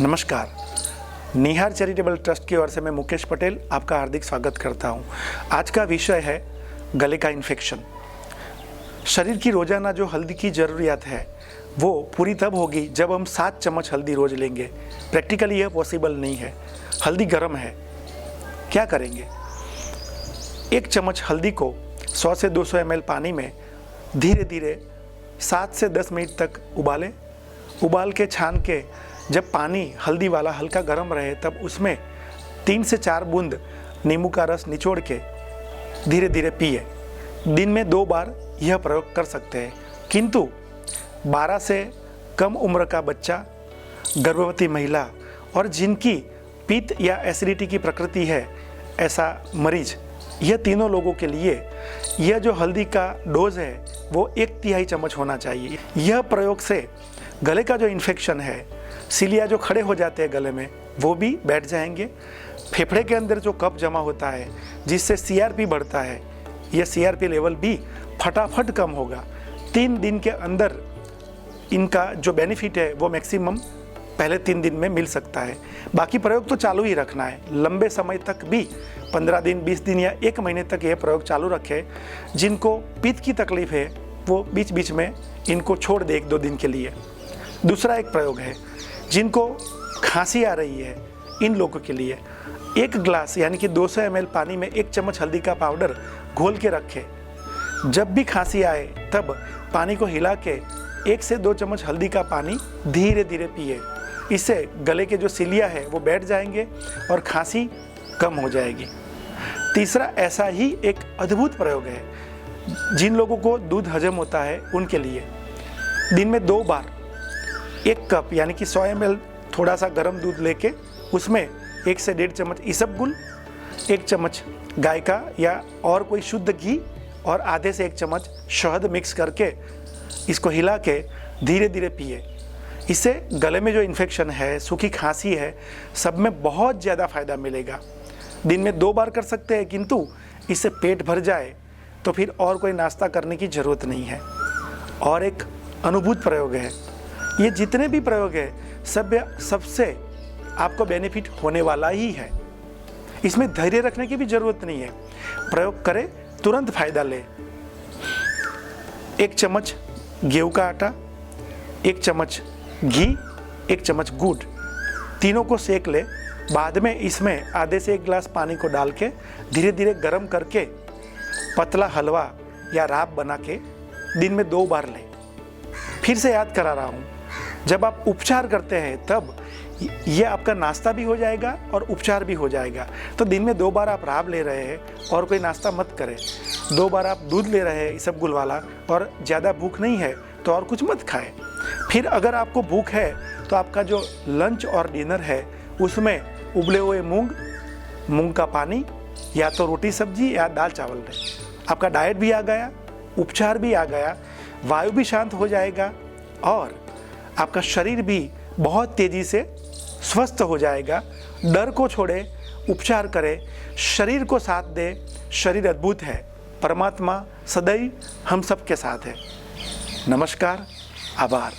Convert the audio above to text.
नमस्कार। निहार charitable trust की ओर से मैं मुकेश पटेल आपका हार्दिक स्वागत करता हूं। आज का विषय है गले का इन्फेक्शन। शरीर की रोजाना जो हल्दी की ज़रूरियात है वो पूरी तब होगी जब हम 7 चम्मच हल्दी रोज लेंगे। प्रैक्टिकली यह पॉसिबल नहीं है। हल्दी गर्म है, क्या करेंगे? 1 चम्मच हल्दी को 100 से 200 ml पानी में धीरे धीरे 7 से 10 मिनट तक उबालें। उबाल के छान के जब पानी हल्दी वाला हल्का गर्म रहे तब उसमें 3 से 4 बूंद नींबू का रस निचोड़ के धीरे धीरे पिए। दिन में 2 बार यह प्रयोग कर सकते हैं, किंतु 12 से कम उम्र का बच्चा, गर्भवती महिला और जिनकी पित्त या एसिडिटी की प्रकृति है ऐसा मरीज, यह तीनों लोगों के लिए यह जो हल्दी का डोज है वो 1/3 चम्मच होना चाहिए। यह प्रयोग से गले का जो इन्फेक्शन है, सीलिया जो खड़े हो जाते हैं गले में, वो भी बैठ जाएंगे। फेफड़े के अंदर जो कफ जमा होता है जिससे सीआरपी बढ़ता है, यह सीआरपी लेवल भी फटाफट कम होगा। 3 दिन के अंदर इनका जो बेनिफिट है वो मैक्सिमम पहले 3 दिन में मिल सकता है। बाकी प्रयोग तो चालू ही रखना है। लंबे समय तक भी 15 दिन, 20 दिन या 1 महीने तक यह प्रयोग चालू रखें। जिनको पित्त की तकलीफ है वो बीच बीच में इनको छोड़ दे 1-2 दिन के लिए। दूसरा एक प्रयोग है, जिनको खांसी आ रही है, इन लोगों के लिए 1 गिलास यानी कि 200 ml पानी में 1 चम्मच हल्दी का पाउडर घोल के रखें। जब भी खांसी आए तब पानी को हिला के 1 से 2 चम्मच हल्दी का पानी धीरे धीरे पिए। इससे गले के जो सिलिया है वो बैठ जाएंगे और खांसी कम हो जाएगी। तीसरा ऐसा ही एक अद्भुत प्रयोग है, जिन लोगों को दूध हजम होता है उनके लिए दिन में 2 बार 1 कप यानी कि 100 ml थोड़ा सा गर्म दूध लेके उसमें 1 से 1.5 चम्मच इसबगुल, 1 चम्मच गाय का या और कोई शुद्ध घी और आधे से 1 चम्मच शहद मिक्स करके इसको हिला के धीरे धीरे पिए। इससे गले में जो इन्फेक्शन है, सूखी खांसी है, सब में बहुत ज़्यादा फायदा मिलेगा। दिन में 2 बार कर सकते हैं, किंतु इससे पेट भर जाए तो फिर और कोई नाश्ता करने की ज़रूरत नहीं है। और एक अनुभूत प्रयोग है। ये जितने भी प्रयोग है सबसे आपको बेनिफिट होने वाला ही है। इसमें धैर्य रखने की भी ज़रूरत नहीं है। प्रयोग करें, तुरंत फायदा ले। 1 चम्मच गेहूं का आटा, 1 चम्मच घी, 1 चम्मच गुड़, तीनों को सेक ले। बाद में इसमें आधे से 1 गिलास पानी को डाल के धीरे धीरे गर्म करके पतला हलवा या राब बना के दिन में 2 बार लें। फिर से याद करा रहा हूँ, जब आप उपचार करते हैं तब ये आपका नाश्ता भी हो जाएगा और उपचार भी हो जाएगा। तो दिन में 2 बार आप राब ले रहे हैं और कोई नाश्ता मत करें। 2 बार आप दूध ले रहे हैं इसबगुल वाला और ज़्यादा भूख नहीं है तो और कुछ मत खाएं। फिर अगर आपको भूख है तो आपका जो लंच और डिनर है उसमें उबले हुए मूंग का पानी या तो रोटी सब्जी या दाल चावल लें। आपका डाइट भी आ गया, उपचार भी आ गया, वायु भी शांत हो जाएगा और आपका शरीर भी बहुत तेज़ी से स्वस्थ हो जाएगा। डर को छोड़े, उपचार करे, शरीर को साथ दे। शरीर अद्भुत है, परमात्मा सदैव हम सबके साथ है। नमस्कार, आभार।